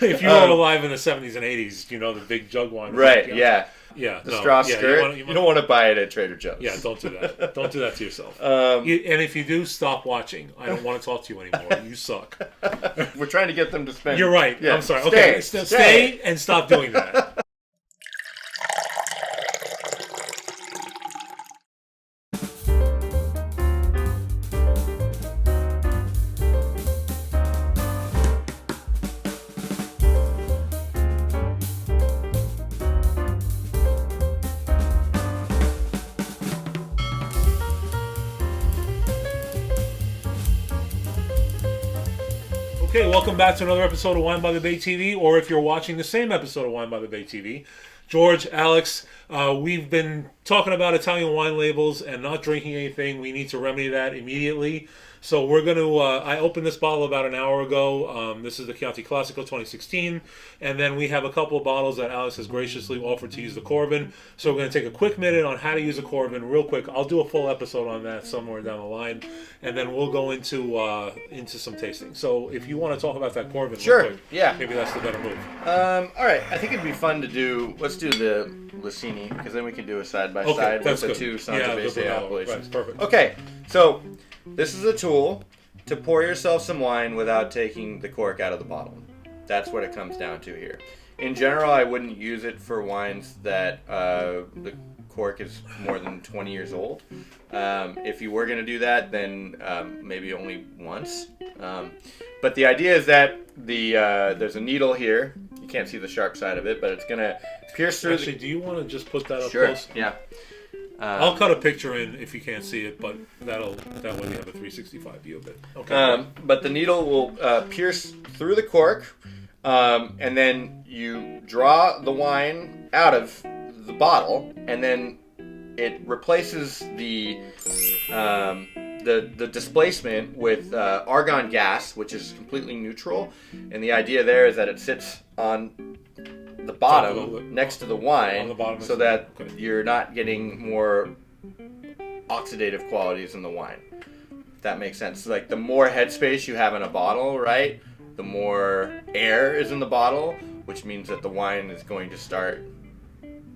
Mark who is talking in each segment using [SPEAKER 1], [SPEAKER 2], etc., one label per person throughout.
[SPEAKER 1] If you were alive in the 70s and 80s, you know the big jug wine.
[SPEAKER 2] Right, yeah.
[SPEAKER 1] Yeah.
[SPEAKER 2] The straw skirt. You don't want to buy it at Trader Joe's.
[SPEAKER 1] Yeah, don't do that. Don't do that to yourself. And if you do, stop watching. I don't want to talk to you anymore. You suck.
[SPEAKER 2] We're trying to get them to spend.
[SPEAKER 1] You're right.
[SPEAKER 2] Yeah.
[SPEAKER 1] I'm sorry. Okay, stay and stop doing that. Okay, welcome back to another episode of Wine by the Bay TV, or if you're watching the same episode of Wine by the Bay TV. George, Alex, we've been talking about Italian wine labels and not drinking anything. We need to remedy that immediately. So we're going to, I opened this bottle about an hour ago. This is the Chianti Classico 2016. And then we have a couple of bottles that Alex has graciously offered to use the Coravin. So we're going to take a quick minute on how to use a Coravin real quick. I'll do a full episode on that somewhere down the line. And then we'll go into some tasting. So if you want to talk about that Coravin
[SPEAKER 2] sure,
[SPEAKER 1] real quick,
[SPEAKER 2] yeah.
[SPEAKER 1] Maybe that's the better move.
[SPEAKER 2] All right, I think it'd be fun to do, let's do the Lisini, because then we can do a side-by-side with the two Sangiovese appellations.
[SPEAKER 1] Right, perfect.
[SPEAKER 2] Okay, so this is a tool to pour yourself some wine without taking the cork out of the bottle. That's what it comes down to here. In general, I wouldn't use it for wines that the cork is more than 20 years old. If you were going to do that, then maybe only once. But the idea is that there's a needle here. You can't see the sharp side of it, but it's going to pierce through.
[SPEAKER 1] Actually, do you want to just put that up
[SPEAKER 2] Sure,
[SPEAKER 1] close?
[SPEAKER 2] yeah.
[SPEAKER 1] I'll cut a picture in if you can't see it, but that way we have a 365 view of it. Okay.
[SPEAKER 2] But the needle will pierce through the cork, and then you draw the wine out of the bottle, and then it replaces the displacement with argon gas, which is completely neutral. And the idea there is that it sits on the bottom next to the wine, so that you're not getting more oxidative qualities in the wine. If that makes sense. So, like, the more headspace you have in a bottle, right, the more air is in the bottle, which means that the wine is going to start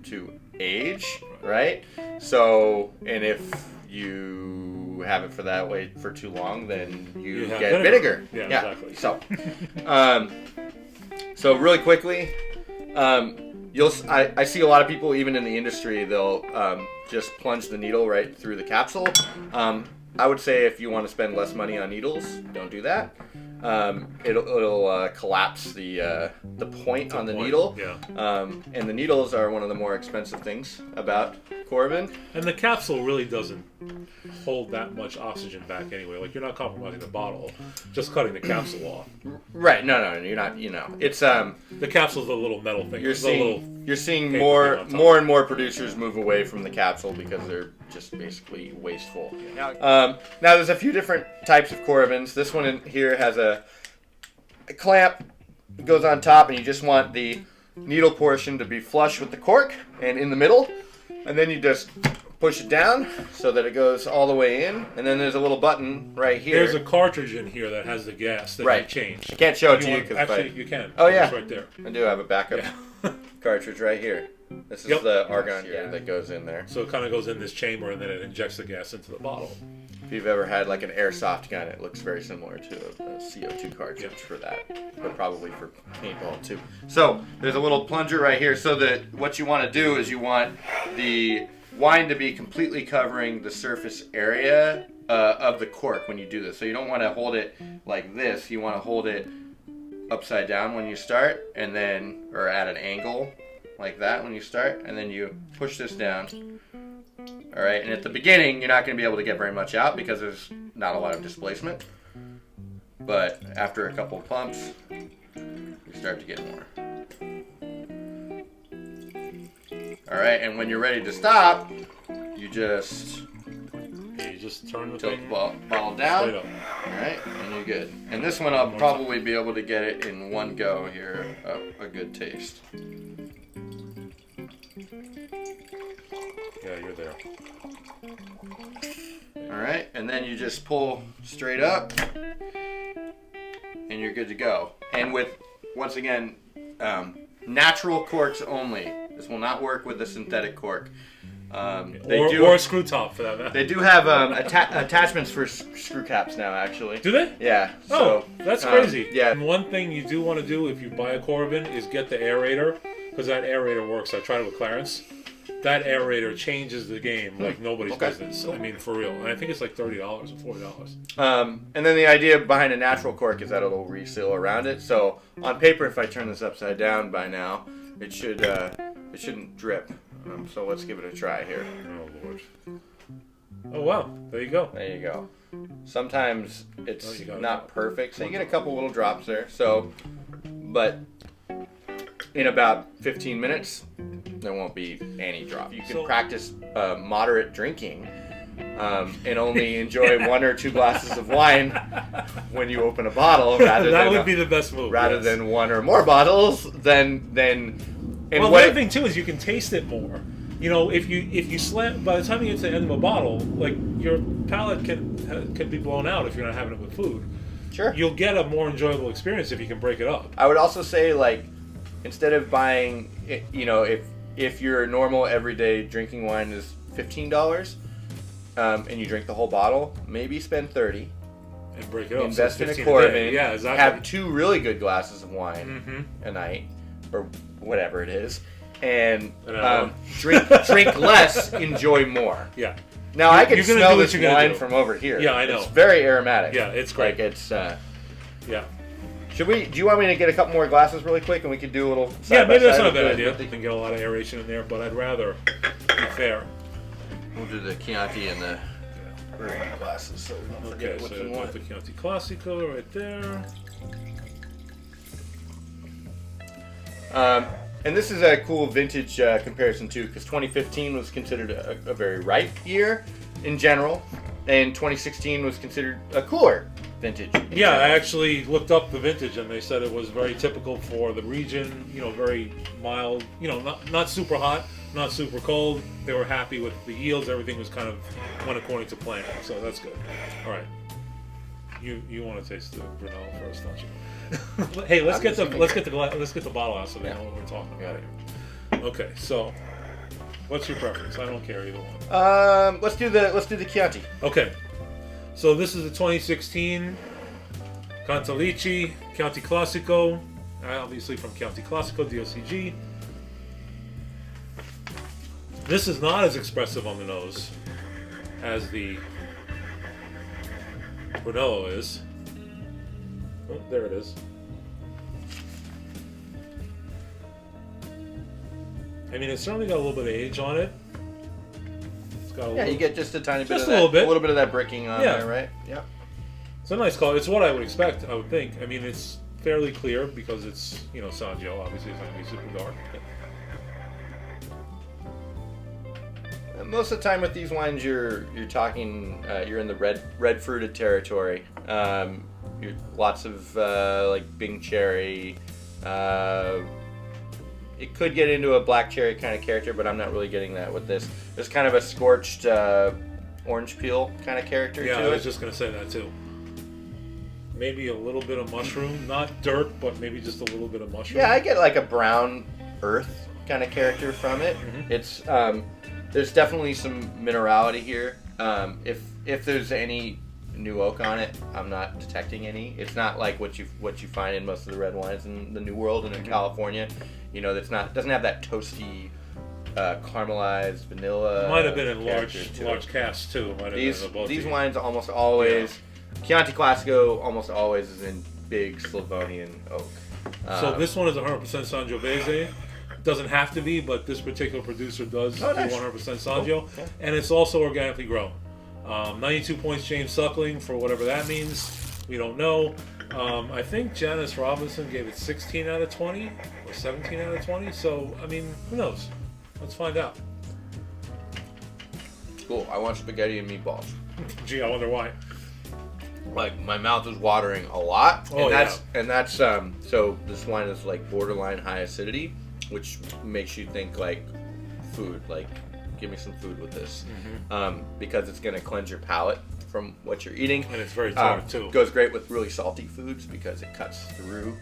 [SPEAKER 2] to age, right? So, and if you have it for that way for too long, then you get vinegar.
[SPEAKER 1] Yeah, exactly.
[SPEAKER 2] So really quickly, I see a lot of people, even in the industry, they'll just plunge the needle right through the capsule. I would say if you want to spend less money on needles, don't do that. It'll collapse the point on the needle.
[SPEAKER 1] Yeah.
[SPEAKER 2] And the needles are one of the more expensive things about Coravin.
[SPEAKER 1] And the capsule really doesn't hold that much oxygen back anyway. Like, you're not compromising the bottle, just cutting the capsule off.
[SPEAKER 2] Right. No, you're not. You know, it's
[SPEAKER 1] the capsule's a little metal thing.
[SPEAKER 2] You're seeing more and more producers move away from the capsule because they're just basically wasteful. Now there's a few different types of Coravins. This one in here has a clamp. It goes on top, and you just want the needle portion to be flush with the cork and in the middle, and then you just push it down so that it goes all the way in, and then there's a little button right here.
[SPEAKER 1] There's a cartridge in here that has the gas that you change.
[SPEAKER 2] I can't show it to you because
[SPEAKER 1] actually you can.
[SPEAKER 2] Oh yeah,
[SPEAKER 1] it's right there.
[SPEAKER 2] I do have a backup cartridge right here. This is the argon that goes in there.
[SPEAKER 1] So it kind of goes in this chamber, and then it injects the gas into the bottle.
[SPEAKER 2] If you've ever had like an airsoft gun, it looks very similar to a CO2 cartridge for that, but probably for paintball too. So there's a little plunger right here. So that what you want to do is you want the wine to be completely covering the surface area of the cork when you do this. So you don't want to hold it like this. You want to hold it upside down when you start, and then, or at an angle like that when you start, and then you push this down. All right, and at the beginning, you're not going to be able to get very much out because there's not a lot of displacement. But after a couple of pumps, you start to get more. All right, and when you're ready to stop, you just
[SPEAKER 1] turn the
[SPEAKER 2] tilt the bottle down. All right, and you're good. And this one, I'll probably be able to get it in one go here, a good taste.
[SPEAKER 1] Yeah, you're there.
[SPEAKER 2] All right, and then you just pull straight up, and you're good to go. And with once again, natural corks only. This will not work with a synthetic cork.
[SPEAKER 1] Or a screw top for that matter.
[SPEAKER 2] They do have attachments for screw caps now, actually.
[SPEAKER 1] Do they?
[SPEAKER 2] Yeah.
[SPEAKER 1] Oh, that's crazy.
[SPEAKER 2] Yeah.
[SPEAKER 1] And one thing you do want to do if you buy a Coravin is get the aerator, because that aerator works. I tried it with Clarence. That aerator changes the game like nobody's business. I mean, for real. And I think it's like $30 or $40.
[SPEAKER 2] And then the idea behind a natural cork is that it'll reseal around it. So on paper, if I turn this upside down by now, it shouldn't drip. So let's give it a try here.
[SPEAKER 1] Oh Lord. Oh wow, there you go.
[SPEAKER 2] There you go. Sometimes it's not perfect, so you get a couple little drops there. So, but in about 15 minutes, there won't be any drop. You can practice moderate drinking and only enjoy 1 or 2 glasses of wine when you open a bottle, rather
[SPEAKER 1] that would be the best move.
[SPEAKER 2] Rather than 1 or more bottles, then.
[SPEAKER 1] Well, the other thing too is you can taste it more. You know, if you slam, by the time you get to the end of a bottle, like your palate can be blown out if you're not having it with food.
[SPEAKER 2] Sure.
[SPEAKER 1] You'll get a more enjoyable experience if you can break it up.
[SPEAKER 2] I would also say, like, instead of buying, you know, if your normal everyday drinking wine is $15, and you drink the whole bottle, maybe spend $30.
[SPEAKER 1] And break it up.
[SPEAKER 2] Invest in a Coravin.
[SPEAKER 1] Yeah, exactly.
[SPEAKER 2] Have 2 really good glasses of wine a night, or whatever it is, and drink less, enjoy more.
[SPEAKER 1] Yeah.
[SPEAKER 2] Now I can smell this wine from over here.
[SPEAKER 1] Yeah, I know.
[SPEAKER 2] It's very aromatic.
[SPEAKER 1] Yeah, it's great.
[SPEAKER 2] Like it's.
[SPEAKER 1] Yeah.
[SPEAKER 2] Do you want me to get a couple more glasses really quick, and we can do a little?
[SPEAKER 1] Yeah, maybe that's not a bad idea. You can get a lot of aeration in there, but I'd rather be fair.
[SPEAKER 2] We'll do the Chianti and the glasses, so we don't forget which one.
[SPEAKER 1] Okay, so the Chianti Classico right there.
[SPEAKER 2] And this is a cool vintage comparison too, because 2015 was considered a very ripe year in general, and 2016 was considered a cooler vintage.
[SPEAKER 1] Yeah, I actually looked up the vintage, and they said it was very typical for the region. You know, very mild. You know, not super hot, not super cold. They were happy with the yields. Everything was kind of went according to plan, so that's good. All right, you want to taste the Brunello first, don't you? Hey, let's get the bottle out so they know what we're talking about here. Okay, so what's your preference? I don't care either one.
[SPEAKER 2] Let's do the Chianti.
[SPEAKER 1] Okay, so this is the 2016 Cantalici Chianti Classico, obviously from Chianti Classico DOCG. This is not as expressive on the nose as the Brunello is. Oh, there it is. I mean, it's certainly got a little bit of age on it. It's got a little,
[SPEAKER 2] you get just a tiny bit of that,
[SPEAKER 1] a
[SPEAKER 2] little bit of that bricking on there, right? Yeah.
[SPEAKER 1] It's a nice color. It's what I would expect, I would think. I mean, it's fairly clear because it's, you know, Sangiovese. Obviously, it's not going to be super dark.
[SPEAKER 2] Most of the time with these wines, you're talking, you're in the red fruited territory. Lots of like Bing cherry. It could get into a black cherry kind of character, but I'm not really getting that with this. There's kind of a scorched orange peel kind of character to it.
[SPEAKER 1] Yeah, I was just going to say that too. Maybe a little bit of mushroom. Not dirt, but maybe just a little bit of mushroom.
[SPEAKER 2] Yeah, I get like a brown earth kind of character from it. It's there's definitely some minerality here. If there's any new oak on it, I'm not detecting any. It's not like what you find in most of the red wines in the New World and in California. You know, doesn't have that toasty, caramelized vanilla.
[SPEAKER 1] It might have been in large casks too.
[SPEAKER 2] These wines almost always, Chianti Classico almost always is in big Slavonian oak.
[SPEAKER 1] So this one is 100% Sangiovese. Doesn't have to be, but this particular producer does do 100% Sangio, and it's also organically grown. 92 points James Suckling for whatever that means. We don't know. I think Janice Robinson gave it 16 out of 20 or 17 out of 20. So, I mean, who knows? Let's find out.
[SPEAKER 2] Cool. I want spaghetti and meatballs.
[SPEAKER 1] Gee, I wonder why.
[SPEAKER 2] Like, my mouth is watering a lot.
[SPEAKER 1] Oh,
[SPEAKER 2] and that's so this wine is like borderline high acidity, which makes you think like food, like give me some food with this, because it's going to cleanse your palate from what you're eating.
[SPEAKER 1] And it's very tart too.
[SPEAKER 2] Goes great with really salty foods because it cuts through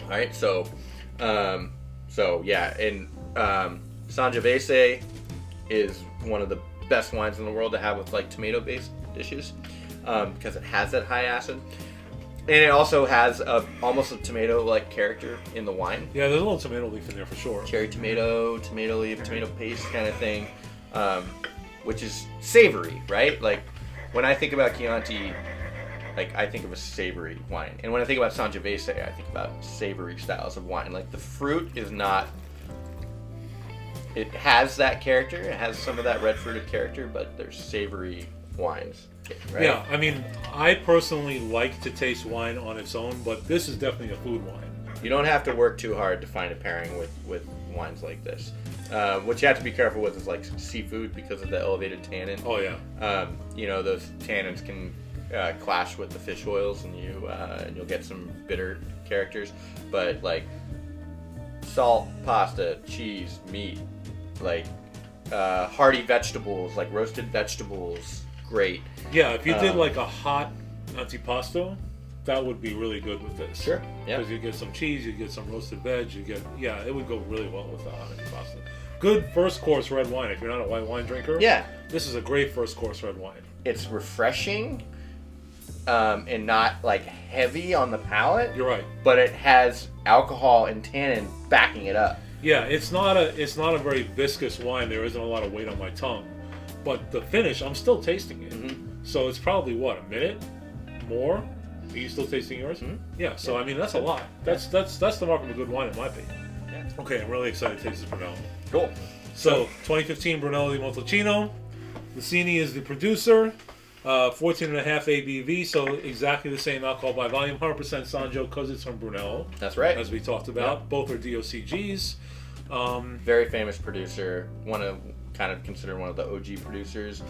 [SPEAKER 2] All right, so yeah, and Sangiovese is one of the best wines in the world to have with like tomato-based dishes because it has that high acid. And it also has almost a tomato-like character in the wine.
[SPEAKER 1] Yeah, there's a little tomato leaf in there for sure.
[SPEAKER 2] Cherry tomato, tomato leaf, tomato paste kind of thing, which is savory, right? Like, when I think about Chianti, like, I think of a savory wine. And when I think about Sangiovese, I think about savory styles of wine. Like, the fruit is not... It has that character. It has some of that red fruited character, but they're savory wines. Right?
[SPEAKER 1] Yeah, I mean, I personally like to taste wine on its own, but this is definitely a food wine.
[SPEAKER 2] You don't have to work too hard to find a pairing with wines like this. What you have to be careful with is like seafood because of the elevated tannin.
[SPEAKER 1] Oh yeah.
[SPEAKER 2] You know, those tannins can clash with the fish oils, and you'll get some bitter characters. But like salt, pasta, cheese, meat, like hearty vegetables, like roasted vegetables. Great.
[SPEAKER 1] Yeah, if you did like a hot antipasto, that would be really good with this.
[SPEAKER 2] Sure. Yeah.
[SPEAKER 1] Because you get some cheese, you get some roasted veg, it would go really well with the hot antipasto. Good first course red wine. If you're not a white wine drinker,
[SPEAKER 2] yeah,
[SPEAKER 1] this is a great first course red wine.
[SPEAKER 2] It's refreshing, and not like heavy on the palate.
[SPEAKER 1] You're right.
[SPEAKER 2] But it has alcohol and tannin backing it up.
[SPEAKER 1] Yeah, it's not a very viscous wine. There isn't a lot of weight on my tongue. But the finish, I'm still tasting it. Mm-hmm. So it's probably, what, a minute more? Are you still tasting yours? Mm-hmm. Yeah, so I mean, that's a lot. That's the mark of a good wine, in my opinion. Yeah. Okay, I'm really excited to taste this Brunello.
[SPEAKER 2] Cool.
[SPEAKER 1] So 2015 Brunello di Montalcino. Lisini is the producer. 14.5 ABV, so exactly the same alcohol by volume. 100% Sanjo because it's from Brunello.
[SPEAKER 2] That's right.
[SPEAKER 1] As we talked about. Yep. Both are DOCGs.
[SPEAKER 2] Very famous producer. Kind of considered one of the OG producers.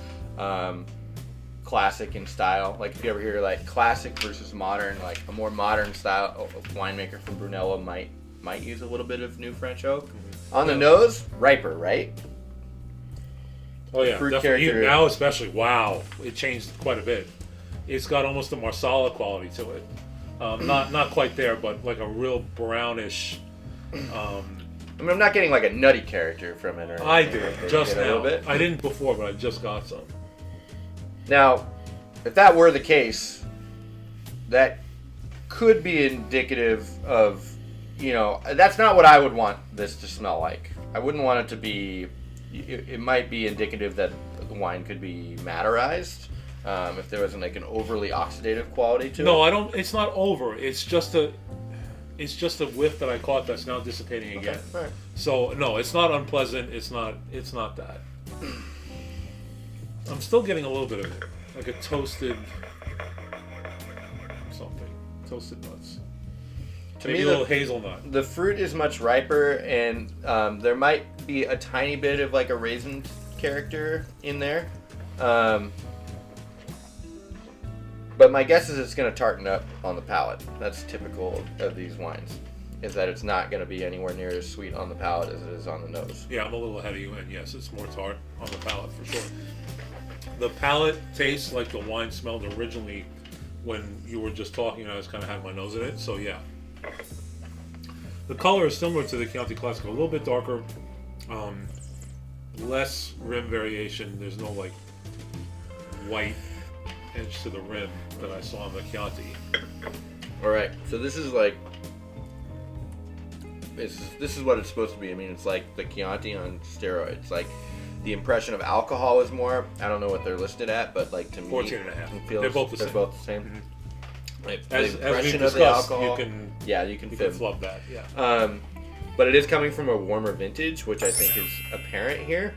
[SPEAKER 2] Classic in style. Like if you ever hear like classic versus modern, like a more modern style of winemaker from Brunello might use a little bit of new French oak. Mm-hmm. On the nose, riper, right?
[SPEAKER 1] Oh yeah, fruit definitely. Now especially, wow, it changed quite a bit. It's got almost a Marsala quality to it. Not quite there, but like a real brownish.
[SPEAKER 2] I mean, I'm not getting like a nutty character from it. Or
[SPEAKER 1] I did just now.
[SPEAKER 2] A little bit.
[SPEAKER 1] I didn't before, but I just got some.
[SPEAKER 2] Now, if that were the case, that could be indicative of, that's not what I would want this to smell like. I wouldn't want it to be. It might be indicative that the wine could be materized. If there wasn't like an overly oxidative quality to it.
[SPEAKER 1] No, I don't. It's not over. It's just a whiff that I caught that's now dissipating again.
[SPEAKER 2] Okay. Right.
[SPEAKER 1] So no, it's not unpleasant. It's not that. I'm still getting a little bit of it, like a toasted something, toasted nuts. Maybe a little hazelnut.
[SPEAKER 2] The fruit is much riper, and there might be a tiny bit of like a raisin character in there. But my guess is it's going to tartan up on the palate. That's typical of these wines, is that it's not going to be anywhere near as sweet on the palate as it is on the nose.
[SPEAKER 1] Yeah, I'm a little ahead of you, and yes, it's more tart on the palate for sure. The palate tastes like the wine smelled originally when you were just talking and I was kind of had my nose in it, so yeah. The color is similar to the Chianti Classico, a little bit darker, less rim variation. There's no like white edge to the rim that I saw on the Chianti.
[SPEAKER 2] All right, so this is like this is what it's supposed to be. I mean, it's like the Chianti on steroids. Like the impression of alcohol is more. I don't know what they're listed at, but like to me,
[SPEAKER 1] 14.5.
[SPEAKER 2] They're both the same.
[SPEAKER 1] Mm-hmm.
[SPEAKER 2] Like,
[SPEAKER 1] as
[SPEAKER 2] the
[SPEAKER 1] we've
[SPEAKER 2] impression
[SPEAKER 1] discussed,
[SPEAKER 2] of the alcohol,
[SPEAKER 1] you can flub that. Yeah.
[SPEAKER 2] But it is coming from a warmer vintage, which I think is apparent here.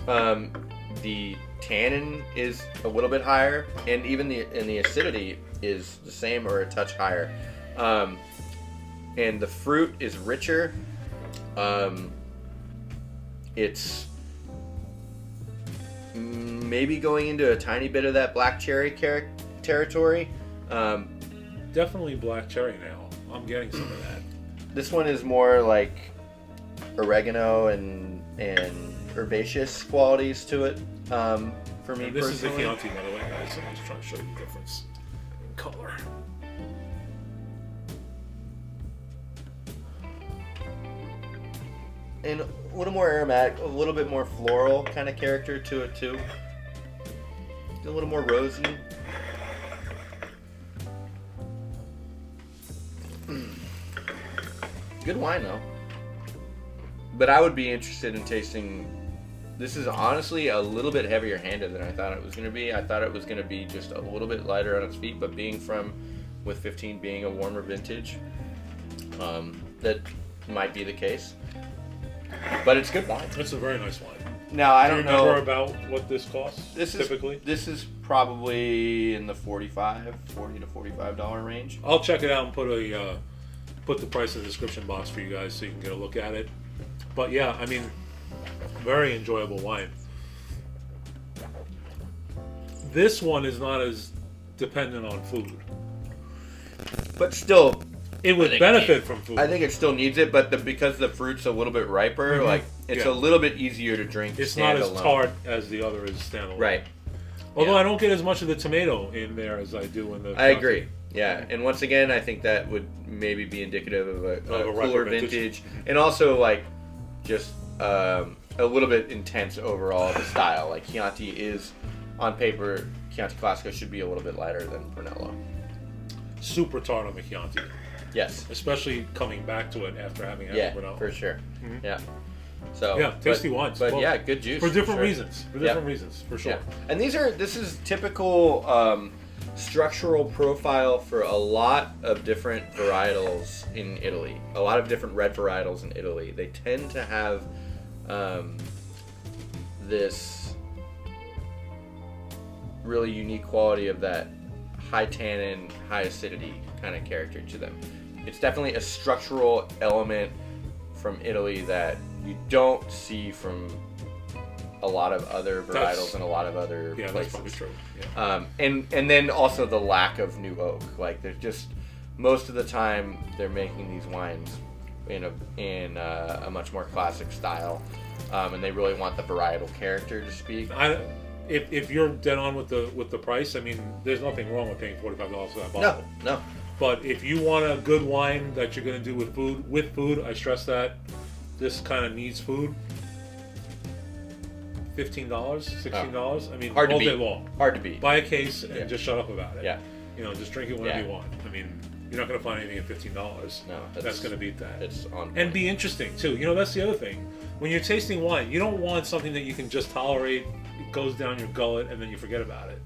[SPEAKER 2] The tannin is a little bit higher, and even the acidity is the same or a touch higher. And the fruit is richer. It's maybe going into a tiny bit of that black cherry territory.
[SPEAKER 1] Definitely black cherry now. I'm getting some of that.
[SPEAKER 2] This one is more like oregano and herbaceous qualities to it. For me,
[SPEAKER 1] and this
[SPEAKER 2] personally.
[SPEAKER 1] is the Chianti, by the way, guys. I'm just trying to show you the difference in color.
[SPEAKER 2] and a little more aromatic, a little bit more floral kind of character to it too. A little more rosy. Good wine though. But I would be interested in tasting. This is honestly a little bit heavier handed than I thought it was going to be. I thought it was going to be just a little bit lighter on its feet, but with 15 being a warmer vintage, that might be the case. But it's good wine.
[SPEAKER 1] It's a very nice wine.
[SPEAKER 2] Now I
[SPEAKER 1] Do you
[SPEAKER 2] don't know
[SPEAKER 1] remember about what this costs typically?
[SPEAKER 2] This is probably in the $40 to $45 range.
[SPEAKER 1] I'll check it out and put the price in the description box for you guys so you can get a look at it. But yeah, I mean, very enjoyable wine. This one is not as dependent on food.
[SPEAKER 2] But still,
[SPEAKER 1] it would benefit from food.
[SPEAKER 2] I think it still needs it, but because the fruit's a little bit riper, like it's a little bit easier to drink.
[SPEAKER 1] It's not as tart as the other is standalone.
[SPEAKER 2] Right.
[SPEAKER 1] Although I don't get as much of the tomato in there as I do in the.
[SPEAKER 2] I agree. Yeah, and once again, I think that would maybe be indicative of a cooler vintage, and also like just a little bit intense overall the style. Like Chianti is, on paper, Chianti Classico should be a little bit lighter than Brunello.
[SPEAKER 1] Super tart on the Chianti.
[SPEAKER 2] Yes.
[SPEAKER 1] Especially coming back to it after having had Brunello.
[SPEAKER 2] For sure.
[SPEAKER 1] Mm-hmm.
[SPEAKER 2] Yeah. So
[SPEAKER 1] yeah, tasty wines.
[SPEAKER 2] But yeah, good juice.
[SPEAKER 1] For different reasons. For different reasons, for sure.
[SPEAKER 2] Yeah. And this is typical structural profile for a lot of different varietals in Italy. A lot of different red varietals in Italy. They tend to have this really unique quality of that high tannin, high acidity kind of character to them. It's definitely a structural element from Italy that you don't see from a lot of other varietals and a lot of other places.
[SPEAKER 1] That's probably true. Yeah.
[SPEAKER 2] And then also the lack of new oak. Like there's just most of the time they're making these wines in a much more classic style, and they really want the varietal character to speak.
[SPEAKER 1] If you're dead on with the price, I mean, there's nothing wrong with paying $45 for that bottle.
[SPEAKER 2] No.
[SPEAKER 1] But if you want a good wine that you're going to do with food, I stress that this kind of needs food. $15, $16. I mean, all day long.
[SPEAKER 2] Hard to beat.
[SPEAKER 1] Buy a case and just shut up about it.
[SPEAKER 2] Yeah.
[SPEAKER 1] Just drink it whenever you want. I mean, you're not going to find anything at $15.
[SPEAKER 2] No,
[SPEAKER 1] that's going to beat that.
[SPEAKER 2] It's on point.
[SPEAKER 1] And be interesting too. That's the other thing. When you're tasting wine, you don't want something that you can just tolerate. It goes down your gullet and then you forget about it.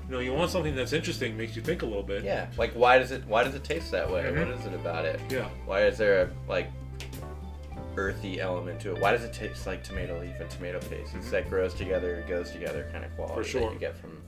[SPEAKER 1] You want something that's interesting, makes you think a little bit.
[SPEAKER 2] Yeah. Like why does it taste that way? Mm-hmm. What is it about it?
[SPEAKER 1] Yeah.
[SPEAKER 2] Why is there a earthy element to it? Why does it taste like tomato leaf and tomato paste? It's that goes together kind of quality that you get from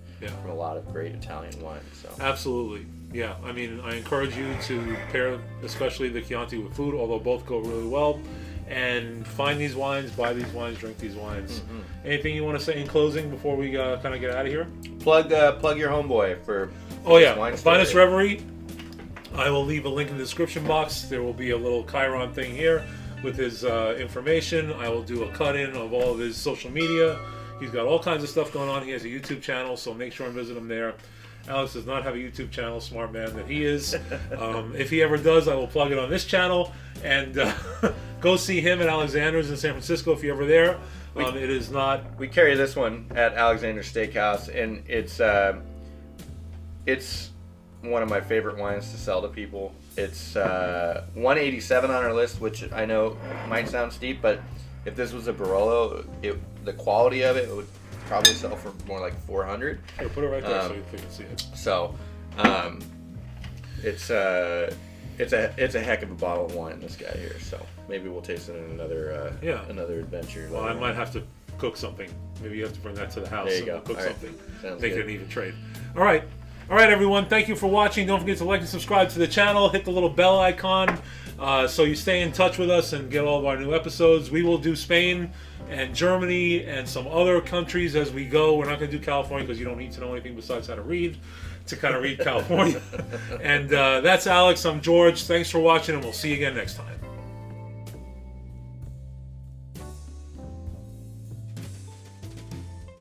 [SPEAKER 2] a lot of great Italian wines. So
[SPEAKER 1] absolutely, yeah. I mean, I encourage you to pair, especially the Chianti, with food, although both go really well. And find these wines, buy these wines, drink these wines. Mm-hmm. Anything you want to say in closing before we kind of get out of here?
[SPEAKER 2] Plug your homeboy for
[SPEAKER 1] Finest Reverie. I will leave a link in the description box. There will be a little Chiron thing here with his information. I will do a cut-in of all of his social media. He's got all kinds of stuff going on. He has a YouTube channel, so make sure and visit him there. Alex does not have a YouTube channel, smart man that he is. If he ever does, I will plug it on this channel. And go see him at Alexander's in San Francisco if you're ever there. It is not...
[SPEAKER 2] We carry this one at Alexander's Steakhouse, and it's one of my favorite wines to sell to people. It's $187 on our list, which I know might sound steep, but if this was a Barolo, the quality of it would probably sell for more like $400.
[SPEAKER 1] Here, put it right there so you can see it.
[SPEAKER 2] So, it's a heck of a bottle of wine, this guy here. So maybe we'll taste it in another adventure.
[SPEAKER 1] Well, I might have to cook something. Maybe you have to bring that to the house.
[SPEAKER 2] There you go.
[SPEAKER 1] Cook something.
[SPEAKER 2] Sounds
[SPEAKER 1] Make
[SPEAKER 2] good.
[SPEAKER 1] it an even trade. All right, everyone. Thank you for watching. Don't forget to like and subscribe to the channel. Hit the little bell icon so you stay in touch with us and get all of our new episodes. We will do Spain and Germany and some other countries as we go. We're not going to do California because you don't need to know anything besides how to read to kind of read California. And that's Alex. I'm George. Thanks for watching, and we'll see you again next time.